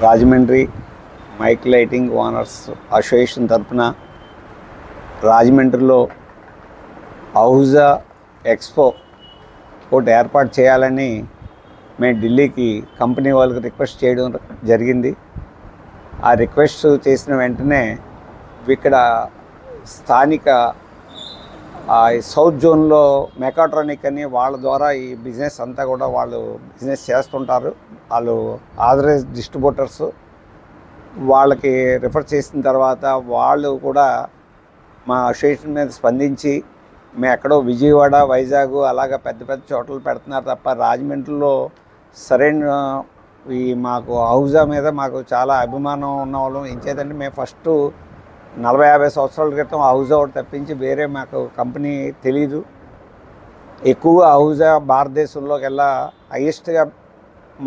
Rajahmundry mic lighting owners association తరఫున రాజమండ్రిలో Ahuja expo ఒకటి ఏర్పాటు చేయాలని మేము ఢిల్లీకి కంపెనీ వాళ్ళకి రిక్వెస్ట్ చేయడం జరిగింది. ఆ రిక్వెస్ట్ చేసిన వెంటనే ఇక్కడ స్థానిక సౌత్ జోన్లో మెకాట్రానిక్ అని వాళ్ళ ద్వారా ఈ బిజినెస్ అంతా కూడా వాళ్ళు బిజినెస్ చేస్తుంటారు. వాళ్ళు ఆథరైజ్ డిస్ట్రిబ్యూటర్స్. వాళ్ళకి రిఫర్ చేసిన తర్వాత వాళ్ళు కూడా మా అసోసియేషన్ మీద స్పందించి మేము ఎక్కడో విజయవాడ, వైజాగ్ అలాగ పెద్ద పెద్ద చోట్ల పెడుతున్నారు తప్ప రాజమండ్రిలో సరైన ఈ మాకు అహూజా మీద మాకు చాలా అభిమానం ఉన్న వాళ్ళం. ఏం చేద్దంటే మేము ఫస్ట్ 40-50 సంవత్సరాల క్రితం అహూజా ఒకటి తప్పించి వేరే మాకు కంపెనీ తెలీదు. ఎక్కువగా అహూజా భారతదేశంలోకెల్లా హైయెస్ట్గా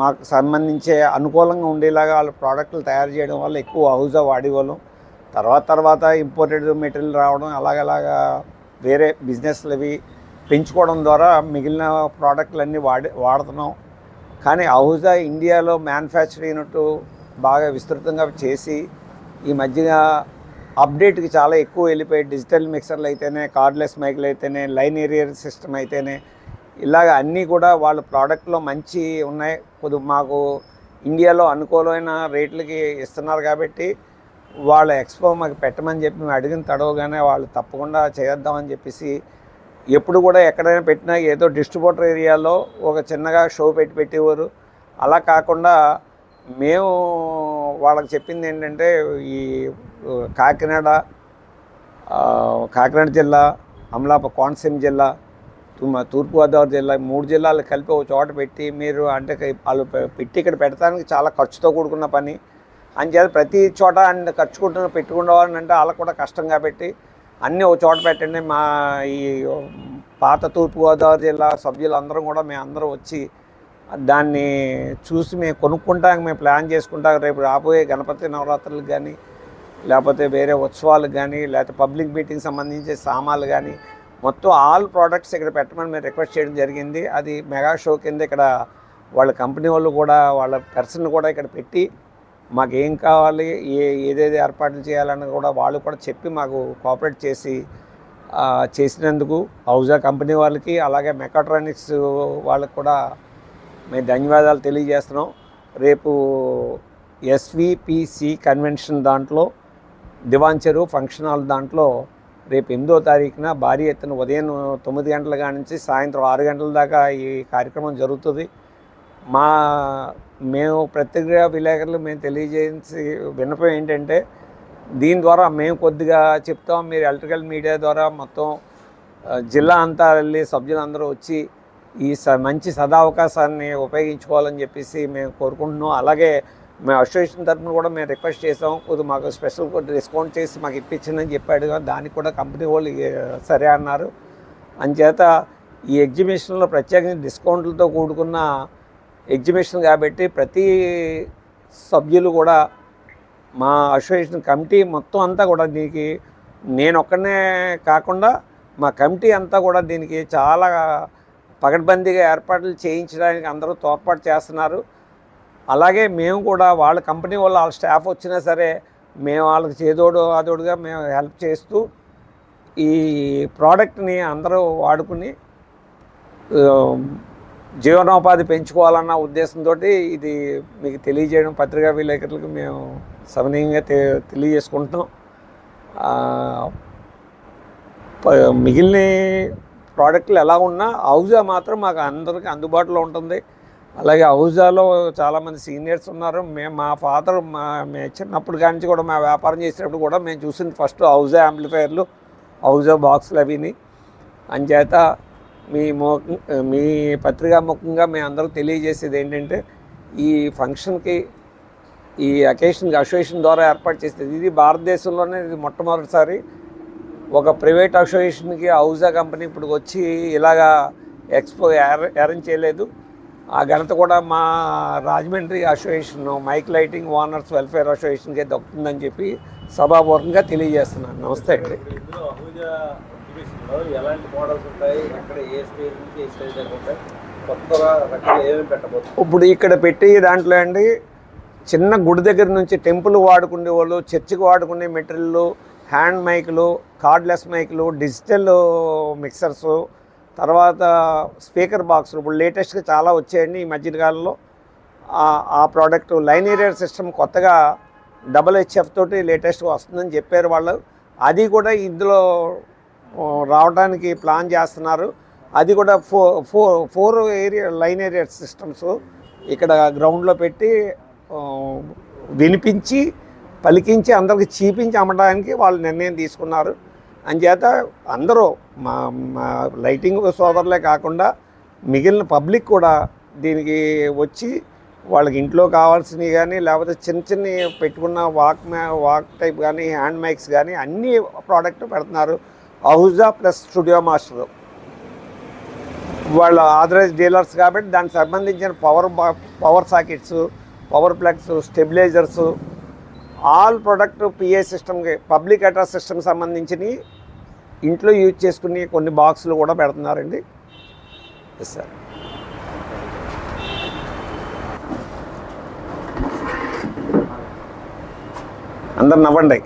మాకు సంబంధించే అనుకూలంగా ఉండేలాగా వాళ్ళ ప్రోడక్ట్లు తయారు చేయడం వల్ల ఎక్కువ అహూజా వాడేవాళ్ళం. తర్వాత ఇంపోర్టెడ్ మెటీరియల్ రావడం అలాగలాగా వేరే బిజినెస్లు అవి పెంచుకోవడం ద్వారా మిగిలిన ప్రోడక్ట్లన్నీ వాడుతున్నాం. కానీ అహూజా ఇండియాలో మ్యానుఫ్యాక్చర్ అయినట్టు బాగా విస్తృతంగా చేసి ఈ మధ్యగా అప్డేట్కి చాలా ఎక్కువ వెళ్ళిపోయి డిజిటల్ మిక్సర్లు అయితేనే, కార్డ్లెస్ మైకులు అయితేనే, లైన్ ఏరియర్ సిస్టమ్ అయితేనే ఇలాగ అన్నీ కూడా వాళ్ళ ప్రోడక్ట్లో మంచి ఉన్నాయి. కొద్దిగా మాకు ఇండియాలో అనుకూలమైన రేట్లకి ఇస్తున్నారు కాబట్టి వాళ్ళ ఎక్స్పో మాకు పెట్టమని చెప్పి మేము అడిగిన తడవగానే వాళ్ళు తప్పకుండా చేద్దామని చెప్పేసి ఎప్పుడు కూడా ఎక్కడైనా పెట్టినా ఏదో డిస్ట్రిబ్యూటర్ ఏరియాలో ఒక చిన్నగా షో పెట్టేవారు. అలా కాకుండా మేము వాళ్ళకి చెప్పింది ఏంటంటే ఈ కాకినాడ జిల్లా, కోనసీమ జిల్లా, తూర్పుగోదావరి జిల్లా 3 జిల్లాలు కలిపి ఒక చోట పెట్టి మీరు అంటే వాళ్ళు పెట్టి ఇక్కడ పెట్టడానికి చాలా ఖర్చుతో కూడుకున్న పని. అంచేత ప్రతి చోట ఖర్చు పెట్టుకునేవాళ్ళని అంటే వాళ్ళకు కూడా కష్టం కాబట్టి అన్నీ ఒక చోట పెట్టండి. మా ఈ పాత తూర్పుగోదావరి జిల్లా సభ్యులందరం కూడా మేమందరం వచ్చి దాన్ని చూసి మేము కొనుక్కుంటానికి మేము ప్లాన్ చేసుకుంటాం. రేపు రాబోయే గణపతి నవరాత్రులకు కానీ, లేకపోతే వేరే ఉత్సవాలకు కానీ, లేకపోతే పబ్లిక్ మీటింగ్ సంబంధించి సామాన్లు కానీ మొత్తం ఆల్ ప్రోడక్ట్స్ ఇక్కడ పెట్టమని మేము రిక్వెస్ట్ చేయడం జరిగింది. అది మెగా షో కింద ఇక్కడ వాళ్ళ కంపెనీ వాళ్ళు కూడా వాళ్ళ పర్సన్ కూడా ఇక్కడ పెట్టి మాకు ఏం కావాలి, ఏదేది ఏర్పాట్లు చేయాలని కూడా వాళ్ళు కూడా చెప్పి మాకు కోఆపరేట్ చేసినందుకు అహూజా కంపెనీ వాళ్ళకి అలాగే మెకాట్రానిక్స్ వాళ్ళకి కూడా మేము ధన్యవాదాలు తెలియజేస్తున్నాం. రేపు SVPC కన్వెన్షన్ దాంట్లో దివాన్ చెరువు ఫంక్షన్ హాల్ దాంట్లో రేపు 8వ తారీఖున భారీ ఎత్తున ఉదయం 9 గంటల కాడ నుంచి సాయంత్రం 6 గంటల దాకా ఈ కార్యక్రమం జరుగుతుంది. మేము ప్రత్యేక విలేకరులు మేము తెలియజేసి విన్నపం ఏంటంటే దీని ద్వారా మేము కొద్దిగా చెప్తాం, మీరు ఎలక్ట్రికల్ మీడియా ద్వారా మొత్తం జిల్లా అంతా వెళ్ళి సభ్యులందరూ వచ్చి ఈ మంచి సదావకాశాన్ని ఉపయోగించుకోవాలని చెప్పేసి మేము కోరుకుంటున్నాం. అలాగే మేము అసోసియేషన్ తరఫున కూడా మేము రిక్వెస్ట్ చేసాం, కొద్దిగా మాకు స్పెషల్ డిస్కౌంట్ చేసి మాకు ఇప్పించిందని చెప్పాడు. దానికి కూడా కంపెనీ వాళ్ళు సరే అన్నారు. అంచేత ఈ ఎగ్జిబిషన్లో ప్రత్యేకంగా డిస్కౌంట్లతో కూడుకున్న ఎగ్జిబిషన్ కాబట్టి ప్రతి సభ్యులు కూడా మా అసోసియేషన్ కమిటీ మొత్తం అంతా కూడా దీనికి నేను ఒక్కనే కాకుండా మా కమిటీ అంతా కూడా దీనికి చాలా పకడ్బందీగా ఏర్పాట్లు చేయించడానికి అందరూ తోడ్పాటు చేస్తున్నారు. అలాగే మేము కూడా వాళ్ళ కంపెనీ వాళ్ళ స్టాఫ్ వచ్చినా సరే మేము వాళ్ళకి అదోడుగా మేము హెల్ప్ చేస్తూ ఈ ప్రోడక్ట్ని అందరూ వాడుకుని జీవనోపాధి పెంచుకోవాలన్న ఉద్దేశంతో ఇది మీకు తెలియజేయడం పత్రికా విలేకరులకు మేము సవినయంగా తెలియజేసుకుంటున్నాం. మిగిలిన ప్రోడక్ట్లు ఎలా ఉన్నా అహూజా మాత్రం మాకు అందరికీ అందుబాటులో ఉంటుంది. అలాగే అహూజాలో చాలామంది సీనియర్స్ ఉన్నారు. మా ఫాదర్ మేము చిన్నప్పటి నుంచి కూడా మా వ్యాపారం చేసేటప్పుడు కూడా మేము చూసింది ఫస్ట్ అహూజా యాంప్లిఫైర్లు, అహూజా బాక్సులు అవిని. అంచేత మీ పత్రికా ముఖంగా మేము అందరూ తెలియజేసేది ఏంటంటే ఈ ఫంక్షన్కి ఈ అకేషన్కి అసోసియేషన్ ద్వారా ఏర్పాటు చేసేది ఇది భారతదేశంలోనే ఇది మొట్టమొదటిసారి ఒక ప్రైవేట్ అసోసియేషన్కి అహూజా కంపెనీ ఇప్పుడు వచ్చి ఇలాగా ఎక్స్పో అరేంజ్ చేయలేదు. ఆ ఘనత కూడా మా Rajahmundry association mike lighting owners welfare అసోసియేషన్కే దక్కుతుందని చెప్పి సభాపూర్వకంగా తెలియజేస్తున్నాను. నమస్తే అండి. ఇప్పుడు ఇక్కడ పెట్టి దాంట్లో అండి చిన్న గుడి దగ్గర నుంచి టెంపుల్ వాడుకునే వాళ్ళు, చర్చికి వాడుకునే మెటీరియల్, హ్యాండ్ మైకులు, కార్డ్లెస్ మైకులు, డిజిటల్ మిక్సర్సు, తర్వాత స్పీకర్ బాక్సులు ఇప్పుడు లేటెస్ట్గా చాలా వచ్చాయండి ఈ మధ్యకాలంలో. ఆ ప్రోడక్ట్ లైనియర్ సిస్టమ్ కొత్తగా HF తోటి లేటెస్ట్గా వస్తుందని చెప్పారు వాళ్ళు. అది కూడా ఇందులో రావడానికి ప్లాన్ చేస్తున్నారు. అది కూడా ఫోర్ లైనియర్ సిస్టమ్స్ ఇక్కడ గ్రౌండ్లో పెట్టి వినిపించి పలికించి అందరికి చీపించి అమ్మడానికి వాళ్ళు నిర్ణయం తీసుకున్నారు. అంచేత అందరూ మా లైటింగ్ సోదరులే కాకుండా మిగిలిన పబ్లిక్ కూడా దీనికి వచ్చి వాళ్ళకి ఇంట్లో కావాల్సినవి కానీ లేకపోతే చిన్న చిన్న పెట్టుకున్న వాక్ టైప్ కానీ హ్యాండ్ మైక్స్ కానీ అన్ని ప్రోడక్ట్ పెడుతున్నారు. అహూజా ప్లస్ స్టూడియో మాస్టర్ వాళ్ళు ఆథరైజ్ డీలర్స్ కాబట్టి దానికి సంబంధించిన power sockets, power plugs, stabilisers, all product PA సిస్టమ్కి పబ్లిక్ అడ్రస్ సిస్టమ్ సంబంధించినవి ఇంట్లో యూజ్ చేసుకుని కొన్ని బాక్సులు కూడా పెడుతున్నారండి. Yes sir. అందరు నవ్వండి.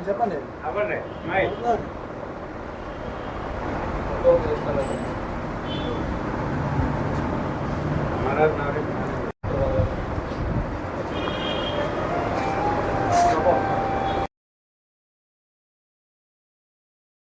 చెప్పండి.